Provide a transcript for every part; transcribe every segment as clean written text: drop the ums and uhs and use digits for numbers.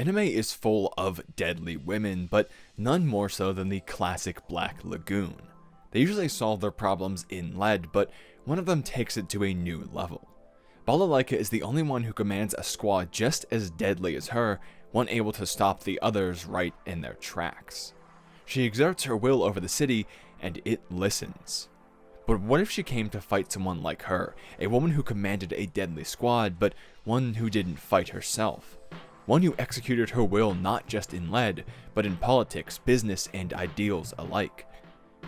Anime is full of deadly women, but none more so than the classic Black Lagoon. They usually solve their problems in lead, but one of them takes it to a new level. Balalaika is the only one who commands a squad just as deadly as her, one able to stop the others right in their tracks. She exerts her will over the city, and it listens. But what if she came to fight someone like her, a woman who commanded a deadly squad, but one who didn't fight herself? One who executed her will not just in lead, but in politics, business, and ideals alike.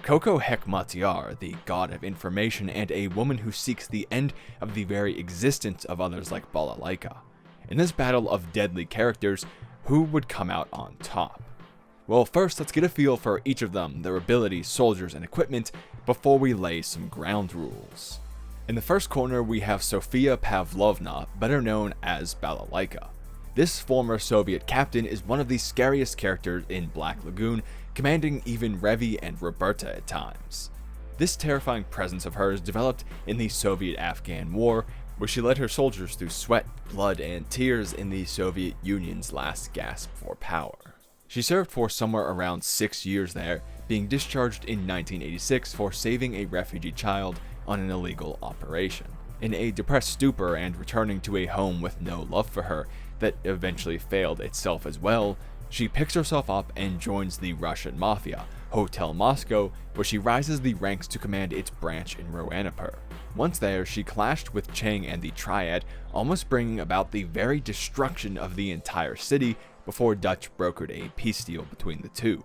Koko Hekmatyar, the god of information, and a woman who seeks the end of the very existence of others like Balalaika. In this battle of deadly characters, who would come out on top? Well, first let's get a feel for each of them, their abilities, soldiers, and equipment, before we lay some ground rules. In the first corner we have Sofia Pavlovna, better known as Balalaika. This former Soviet captain is one of the scariest characters in Black Lagoon, commanding even Revi and Roberta at times. This terrifying presence of hers developed in the Soviet-Afghan War, where she led her soldiers through sweat, blood, and tears in the Soviet Union's last gasp for power. She served for somewhere around 6 years there, being discharged in 1986 for saving a refugee child on an illegal operation. In a depressed stupor and returning to a home with no love for her, that eventually failed itself as well, she picks herself up and joins the Russian Mafia, Hotel Moscow, where she rises the ranks to command its branch in Roanapur. Once there, she clashed with Chang and the Triad, almost bringing about the very destruction of the entire city before Dutch brokered a peace deal between the two.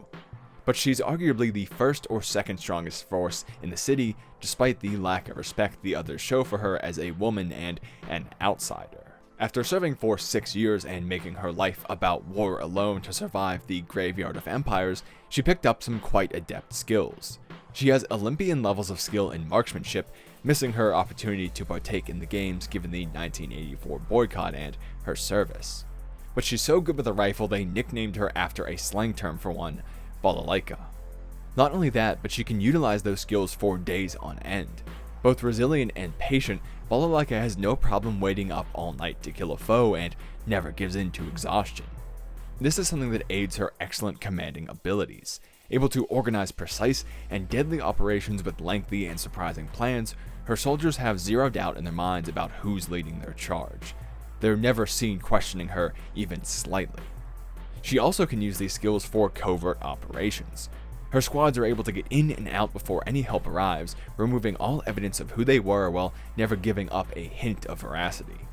But she's arguably the first or second strongest force in the city, despite the lack of respect the others show for her as a woman and an outsider. After serving for 6 years and making her life about war alone to survive the graveyard of empires, she picked up some quite adept skills. She has Olympian levels of skill in marksmanship, missing her opportunity to partake in the games given the 1984 boycott and her service. But she's so good with a rifle they nicknamed her after a slang term for one, Balalaika. Not only that, but she can utilize those skills for days on end. Both resilient and patient, Balalaika has no problem waiting up all night to kill a foe and never gives in to exhaustion. This is something that aids her excellent commanding abilities. Able to organize precise and deadly operations with lengthy and surprising plans, her soldiers have zero doubt in their minds about who's leading their charge. They're never seen questioning her even slightly. She also can use these skills for covert operations. Her squads are able to get in and out before any help arrives, removing all evidence of who they were while never giving up a hint of veracity.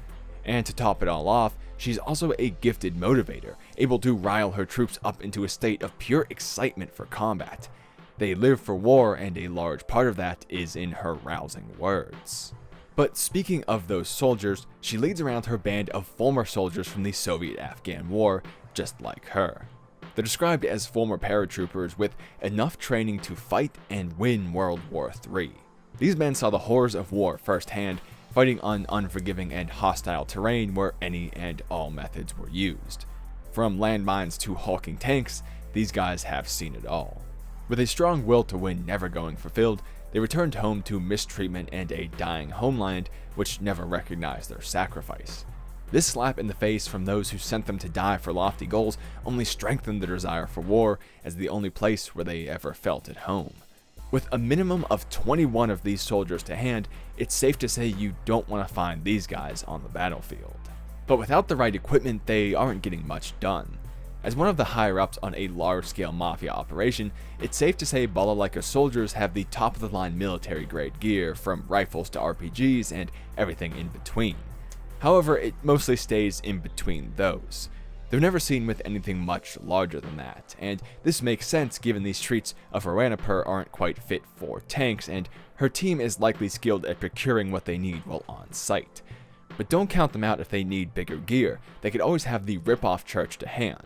And to top it all off, she's also a gifted motivator, able to rile her troops up into a state of pure excitement for combat. They live for war, and a large part of that is in her rousing words. But speaking of those soldiers, she leads around her band of former soldiers from the Soviet-Afghan War, just like her. They're described as former paratroopers with enough training to fight and win World War III. These men saw the horrors of war firsthand, fighting on unforgiving and hostile terrain where any and all methods were used. From landmines to hulking tanks, these guys have seen it all. With a strong will to win never going fulfilled, they returned home to mistreatment and a dying homeland which never recognized their sacrifice. This slap in the face from those who sent them to die for lofty goals only strengthened their desire for war as the only place where they ever felt at home. With a minimum of 21 of these soldiers to hand, it's safe to say you don't want to find these guys on the battlefield. But without the right equipment, they aren't getting much done. As one of the higher-ups on a large-scale mafia operation, it's safe to say Balalaika soldiers have the top-of-the-line military-grade gear, from rifles to RPGs and everything in between. However, it mostly stays in between those. They're never seen with anything much larger than that, and this makes sense given the streets of Roanapur aren't quite fit for tanks, and her team is likely skilled at procuring what they need while on site. But don't count them out if they need bigger gear. They could always have the rip-off church to hand.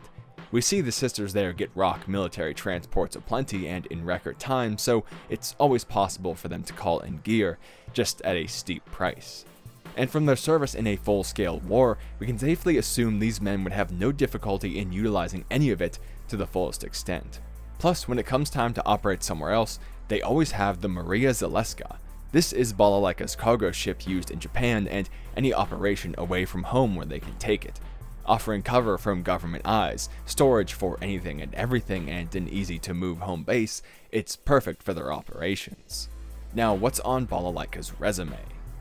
We see the sisters there get rock military transports aplenty and in record time, so it's always possible for them to call in gear, just at a steep price. And from their service in a full-scale war, we can safely assume these men would have no difficulty in utilizing any of it to the fullest extent. Plus, when it comes time to operate somewhere else, they always have the Maria Zaleska. This is Balalaika's cargo ship used in Japan and any operation away from home where they can take it. offering cover from government eyes, storage for anything and everything, and an easy-to-move home base. It's perfect for their operations. Now, what's on Balalaika's resume?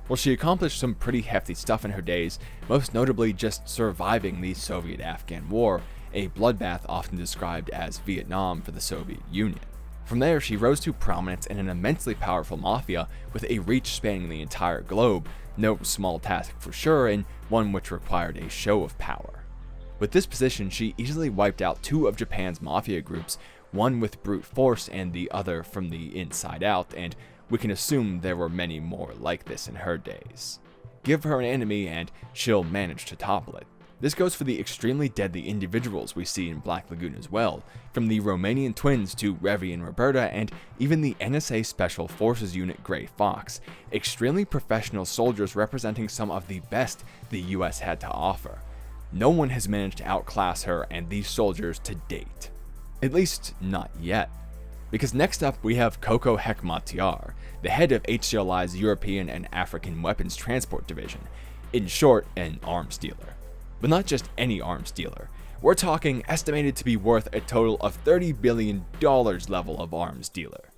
Well, she accomplished some pretty hefty stuff in her days, most notably just surviving the Soviet-Afghan War, a bloodbath often described as Vietnam for the Soviet Union. From there, she rose to prominence in an immensely powerful mafia with a reach spanning the entire globe, no small task for sure, and one which required a show of power. With this position, she easily wiped out two of Japan's mafia groups, one with brute force and the other from the inside out, and we can assume there were many more like this in her days. Give her an enemy and she'll manage to topple it. This goes for the extremely deadly individuals we see in Black Lagoon as well, from the Romanian twins to Revi and Roberta, and even the NSA Special Forces Unit Grey Fox, extremely professional soldiers representing some of the best the US had to offer. No one has managed to outclass her and these soldiers to date. At least, not yet. Because next up we have Koko Hekmatyar, the head of HCLI's European and African Weapons Transport Division, in short, an arms dealer. But not just any arms dealer. We're talking estimated to be worth a total of $30 billion level of arms dealer.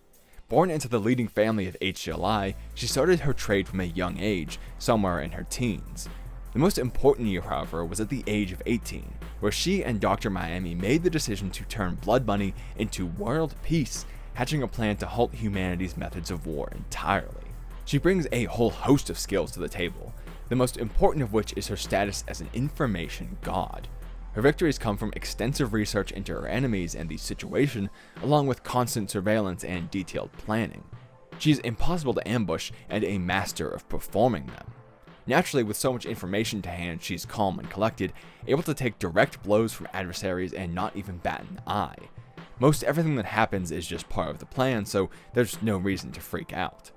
Born into the leading family of HCLI, she started her trade from a young age, somewhere in her teens. The most important year, however, was at the age of 18, where she and Dr. Miami made the decision to turn blood money into world peace, hatching a plan to halt humanity's methods of war entirely. She brings a whole host of skills to the table, the most important of which is her status as an information god. Her victories come from extensive research into her enemies and the situation, along with constant surveillance and detailed planning. She is impossible to ambush and a master of performing them. Naturally, with so much information to hand, she's calm and collected, able to take direct blows from adversaries and not even bat an eye. Most everything that happens is just part of the plan, so there's no reason to freak out.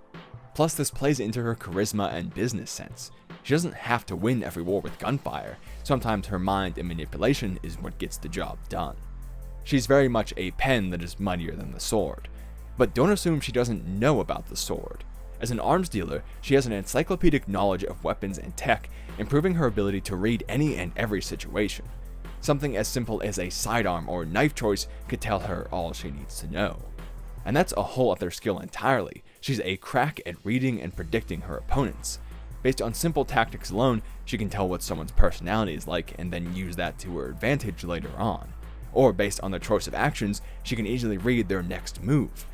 Plus, this plays into her charisma and business sense. She doesn't have to win every war with gunfire. Sometimes her mind and manipulation is what gets the job done. She's very much a pen that is mightier than the sword. But don't assume she doesn't know about the sword. As an arms dealer, she has an encyclopedic knowledge of weapons and tech, improving her ability to read any and every situation. Something as simple as a sidearm or knife choice could tell her all she needs to know. And that's a whole other skill entirely. She's a crack at reading and predicting her opponents. Based on simple tactics alone, she can tell what someone's personality is like and then use that to her advantage later on. Or based on their choice of actions, she can easily read their next move.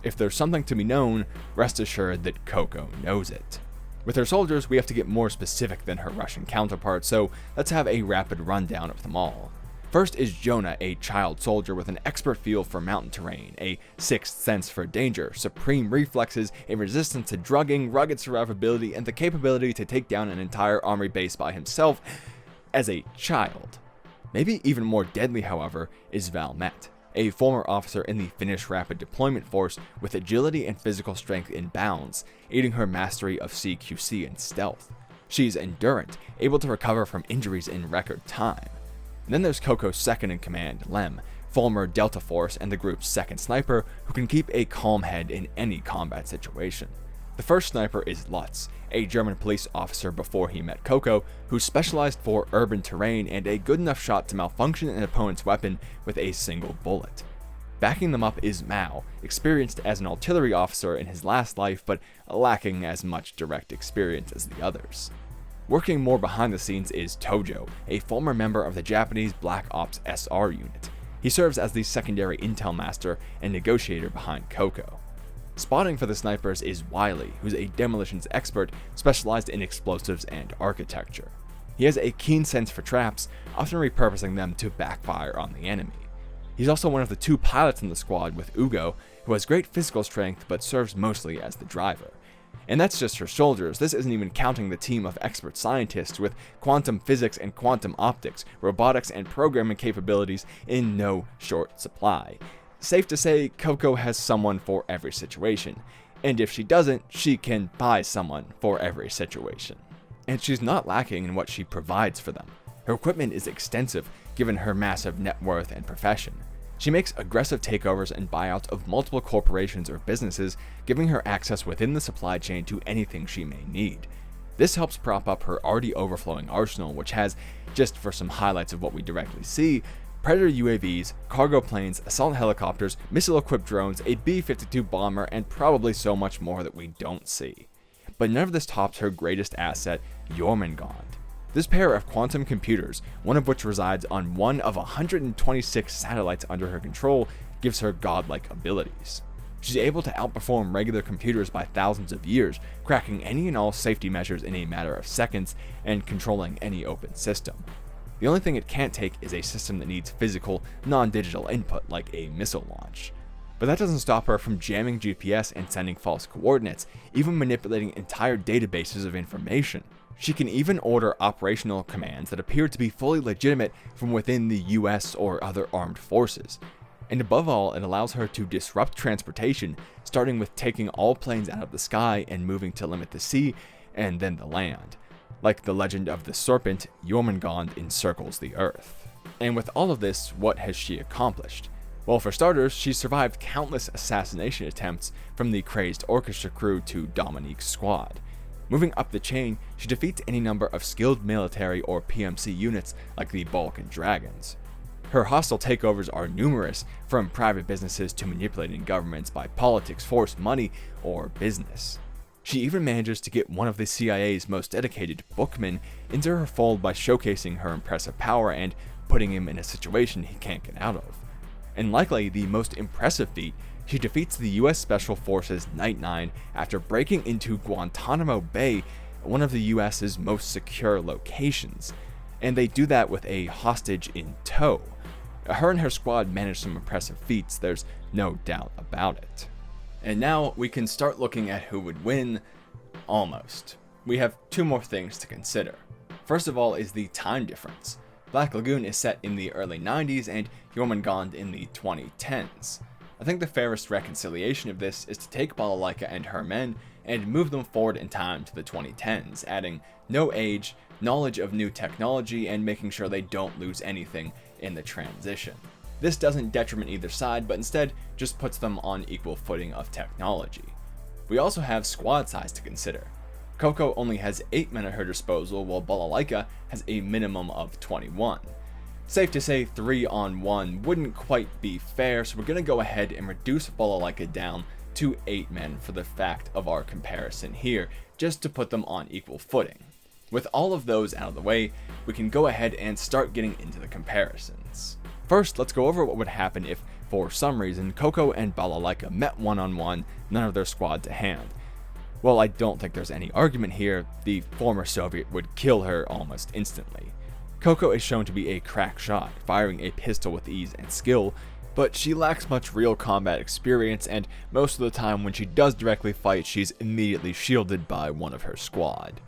If there's something to be known, rest assured that Koko knows it. With her soldiers, we have to get more specific than her Russian counterparts, so let's have a rapid rundown of them all. First is Jonah, a child soldier with an expert feel for mountain terrain, a sixth sense for danger, supreme reflexes, a resistance to drugging, rugged survivability, and the capability to take down an entire army base by himself as a child. Maybe even more deadly, however, is Valmet, a former officer in the Finnish Rapid Deployment Force with agility and physical strength in bounds, aiding her mastery of CQC and stealth. She's endurant, able to recover from injuries in record time. And then there's Koko's second in command, Lem, former Delta Force and the group's second sniper, who can keep a calm head in any combat situation. The first sniper is Lutz, a German police officer before he met Koko, who specialized for urban terrain and a good enough shot to malfunction an opponent's weapon with a single bullet. Backing them up is Mao, experienced as an artillery officer in his last life, but lacking as much direct experience as the others. Working more behind the scenes is Tojo, a former member of the Japanese Black Ops SR unit. He serves as the secondary intel master and negotiator behind Koko. Spotting for the snipers is Wiley, who's a demolitions expert specialized in explosives and architecture. He has a keen sense for traps, often repurposing them to backfire on the enemy. He's also one of the two pilots in the squad with Ugo, who has great physical strength but serves mostly as the driver. And that's just her soldiers. This isn't even counting the team of expert scientists with quantum physics and quantum optics, robotics and programming capabilities in no short supply. Safe to say, Koko has someone for every situation. And if she doesn't, she can buy someone for every situation. And she's not lacking in what she provides for them. Her equipment is extensive, given her massive net worth and profession. She makes aggressive takeovers and buyouts of multiple corporations or businesses, giving her access within the supply chain to anything she may need. This helps prop up her already overflowing arsenal, which has, just for some highlights of what we directly see, Predator UAVs, cargo planes, assault helicopters, missile-equipped drones, a B-52 bomber, and probably so much more that we don't see. But none of this tops her greatest asset, Jormungand. This pair of quantum computers, one of which resides on one of 126 satellites under her control, gives her godlike abilities. She's able to outperform regular computers by thousands of years, cracking any and all safety measures in a matter of seconds and controlling any open system. The only thing it can't take is a system that needs physical, non-digital input like a missile launch. But that doesn't stop her from jamming GPS and sending false coordinates, even manipulating entire databases of information. She can even order operational commands that appear to be fully legitimate from within the US or other armed forces. And above all, it allows her to disrupt transportation, starting with taking all planes out of the sky and moving to limit the sea and then the land. Like the legend of the serpent, Jormungand encircles the earth. And with all of this, what has she accomplished? Well, for starters, she's survived countless assassination attempts, from the crazed orchestra crew to Dominique's squad. Moving up the chain, she defeats any number of skilled military or PMC units like the Balkan Dragons. Her hostile takeovers are numerous, from private businesses to manipulating governments by politics, force, money, or business. She even manages to get one of the CIA's most dedicated bookmen into her fold by showcasing her impressive power and putting him in a situation he can't get out of. And likely the most impressive feat, she defeats the US Special Forces Night 9 after breaking into Guantanamo Bay, one of the US's most secure locations. And they do that with a hostage in tow. Her and her squad manage some impressive feats, there's no doubt about it. And now we can start looking at who would win, almost. We have two more things to consider. First of all is the time difference. Black Lagoon is set in the early 90s and Jormungand in the 2010s. I think the fairest reconciliation of this is to take Balalaika and her men and move them forward in time to the 2010s, adding no age, knowledge of new technology, and making sure they don't lose anything in the transition. This doesn't detriment either side, but instead just puts them on equal footing of technology. We also have squad size to consider. Koko only has 8 men at her disposal, while Balalaika has a minimum of 21. Safe to say 3-on-1 wouldn't quite be fair, so we're going to go ahead and reduce Balalaika down to 8 men for the fact of our comparison here, just to put them on equal footing. With all of those out of the way, we can go ahead and start getting into the comparisons. First, let's go over what would happen if, for some reason, Koko and Balalaika met one-on-one, none of their squad to hand. Well, I don't think there's any argument here. The former Soviet would kill her almost instantly. Koko is shown to be a crack shot, firing a pistol with ease and skill, but she lacks much real combat experience, and most of the time when she does directly fight, she's immediately shielded by one of her squad.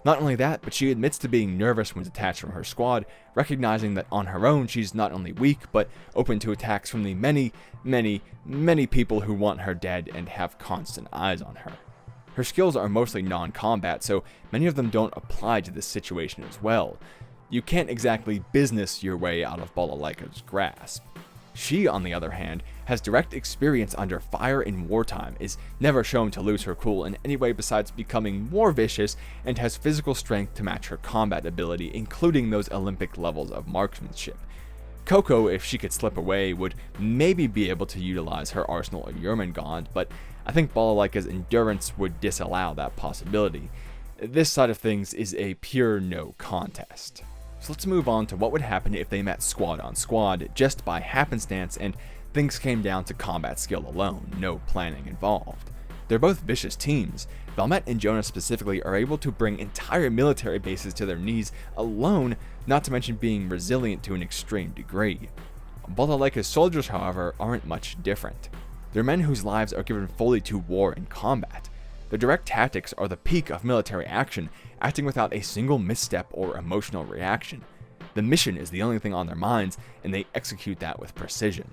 Not only that, but she admits to being nervous when detached from her squad, recognizing that on her own she's not only weak, but open to attacks from the many people who want her dead and have constant eyes on her. Her skills are mostly non-combat, so many of them don't apply to this situation as well. You can't exactly business your way out of Balalaika's grasp. She, on the other hand, has direct experience under fire in wartime, is never shown to lose her cool in any way besides becoming more vicious, and has physical strength to match her combat ability, including those Olympic levels of marksmanship. Koko, if she could slip away, would maybe be able to utilize her arsenal of Jormungand, but I think Balalaika's endurance would disallow that possibility. This side of things is a pure no contest. So let's move on to what would happen if they met squad on squad just by happenstance and things came down to combat skill alone, no planning involved. They're both vicious teams. Valmet and Jonah specifically are able to bring entire military bases to their knees alone, not to mention being resilient to an extreme degree. Balalaika's soldiers, however, aren't much different. They're men whose lives are given fully to war and combat. Their direct tactics are the peak of military action, acting without a single misstep or emotional reaction. The mission is the only thing on their minds, and they execute that with precision.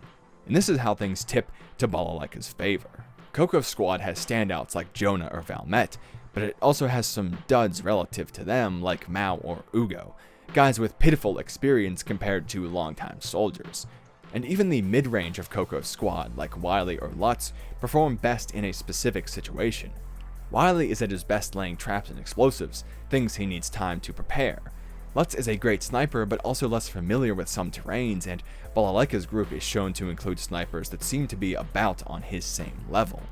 And this is how things tip to Balalaika's favor. Koko's squad has standouts like Jonah or Valmet, but it also has some duds relative to them like Mao or Ugo, guys with pitiful experience compared to longtime soldiers. And even the mid-range of Koko's squad, like Wiley or Lutz, perform best in a specific situation. Wiley is at his best laying traps and explosives, things he needs time to prepare. Lutz is a great sniper, but also less familiar with some terrains, and Balalaika's group is shown to include snipers that seem to be about on his same level.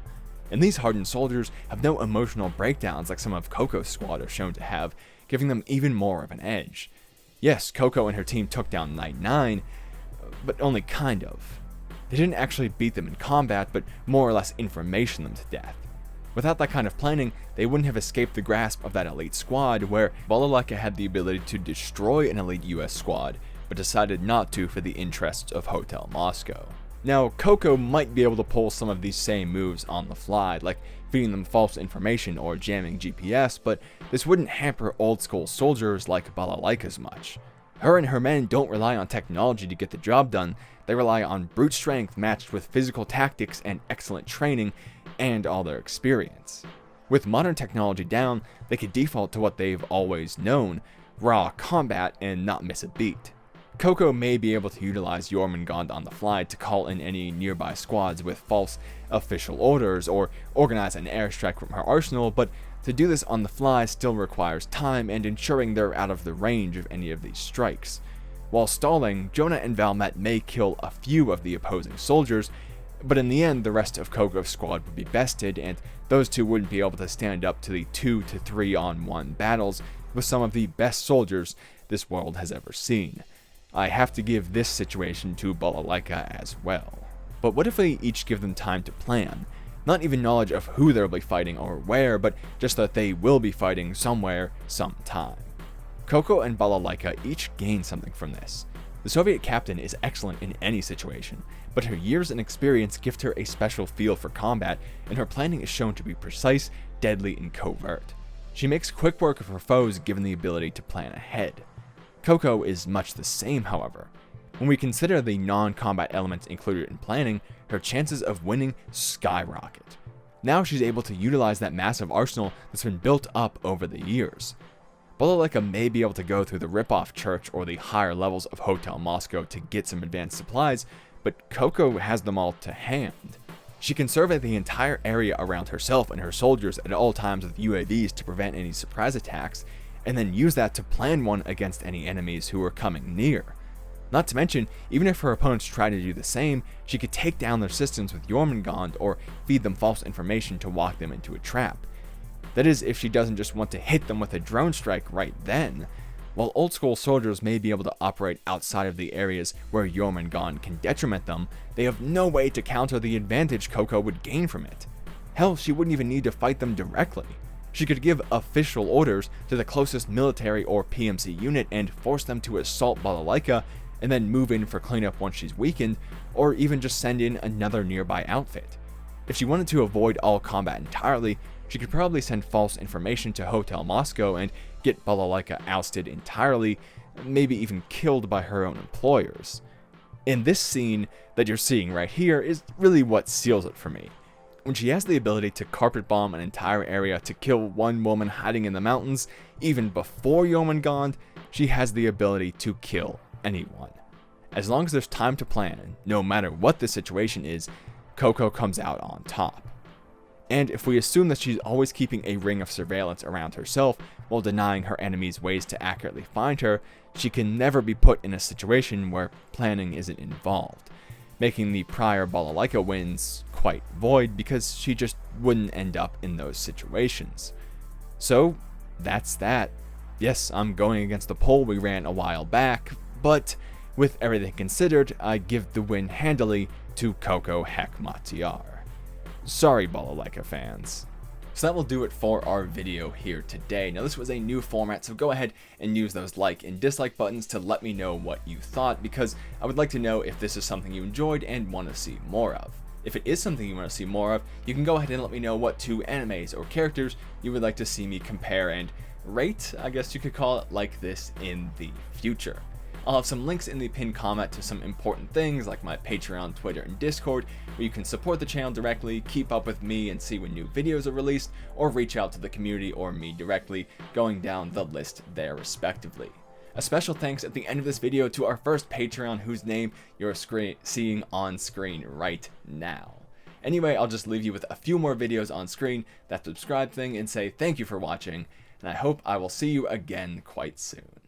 And these hardened soldiers have no emotional breakdowns like some of Koko's squad are shown to have, giving them even more of an edge. Yes, Koko and her team took down Night 9, but only kind of. They didn't actually beat them in combat, but more or less information them to death. Without that kind of planning, they wouldn't have escaped the grasp of that elite squad, where Balalaika had the ability to destroy an elite US squad, but decided not to for the interests of Hotel Moscow. Now, Koko might be able to pull some of these same moves on the fly, like feeding them false information or jamming GPS, but this wouldn't hamper old school soldiers like Balalaika's much. Her and her men don't rely on technology to get the job done, they rely on brute strength matched with physical tactics and excellent training, and all their experience. With modern technology down, they could default to what they've always known, raw combat, and not miss a beat. Koko may be able to utilize Jormungand on the fly to call in any nearby squads with false official orders or organize an airstrike from her arsenal, but to do this on the fly still requires time and ensuring they're out of the range of any of these strikes. While stalling, Jonah and Valmet may kill a few of the opposing soldiers, but in the end the rest of Koko's squad would be bested, and those two wouldn't be able to stand up to the 2 to 3 on 1 battles with some of the best soldiers this world has ever seen. I have to give this situation to Balalaika as well. But what if we each give them time to plan? Not even knowledge of who they'll be fighting or where, but just that they will be fighting somewhere, sometime. Koko and Balalaika each gain something from this. The Soviet captain is excellent in any situation, but her years and experience gift her a special feel for combat, and her planning is shown to be precise, deadly, and covert. She makes quick work of her foes given the ability to plan ahead. Koko is much the same, however. When we consider the non-combat elements included in planning, her chances of winning skyrocket. Now she's able to utilize that massive arsenal that's been built up over the years. Balalaika may be able to go through the rip-off church or the higher levels of Hotel Moscow to get some advanced supplies, but Koko has them all to hand. She can survey the entire area around herself and her soldiers at all times with UAVs to prevent any surprise attacks, and then use that to plan one against any enemies who are coming near. Not to mention, even if her opponents try to do the same, she could take down their systems with Jormungand or feed them false information to walk them into a trap. That is, if she doesn't just want to hit them with a drone strike right then. While old school soldiers may be able to operate outside of the areas where Jormungand can detriment them, they have no way to counter the advantage Koko would gain from it. Hell, she wouldn't even need to fight them directly. She could give official orders to the closest military or PMC unit and force them to assault Balalaika, and then move in for cleanup once she's weakened, or even just send in another nearby outfit. If she wanted to avoid all combat entirely, she could probably send false information to Hotel Moscow and get Balalaika ousted entirely, maybe even killed by her own employers. And this scene that you're seeing right here is really what seals it for me. When she has the ability to carpet bomb an entire area to kill one woman hiding in the mountains, even before Jormungand, she has the ability to kill anyone. As long as there's time to plan, no matter what the situation is, Koko comes out on top. And if we assume that she's always keeping a ring of surveillance around herself while denying her enemies ways to accurately find her, she can never be put in a situation where planning isn't involved, making the prior Balalaika wins quite void because she just wouldn't end up in those situations. So, that's that. Yes, I'm going against the poll we ran a while back, but with everything considered, I give the win handily to Koko Hekmatyar. Sorry, Balalaika fans. So that will do it for our video here today. Now this was a new format, so go ahead and use those like and dislike buttons to let me know what you thought, because I would like to know if this is something you enjoyed and want to see more of. If it is something you want to see more of, you can go ahead and let me know what 2 animes or characters you would like to see me compare and rate, I guess you could call it, like this in the future. I'll have some links in the pinned comment to some important things like my Patreon, Twitter, and Discord, where you can support the channel directly, keep up with me and see when new videos are released, or reach out to the community or me directly, going down the list there respectively. A special thanks at the end of this video to our first Patreon, whose name you're seeing on screen right now. Anyway, I'll just leave you with a few more videos on screen, that subscribe thing, and say thank you for watching, and I hope I will see you again quite soon.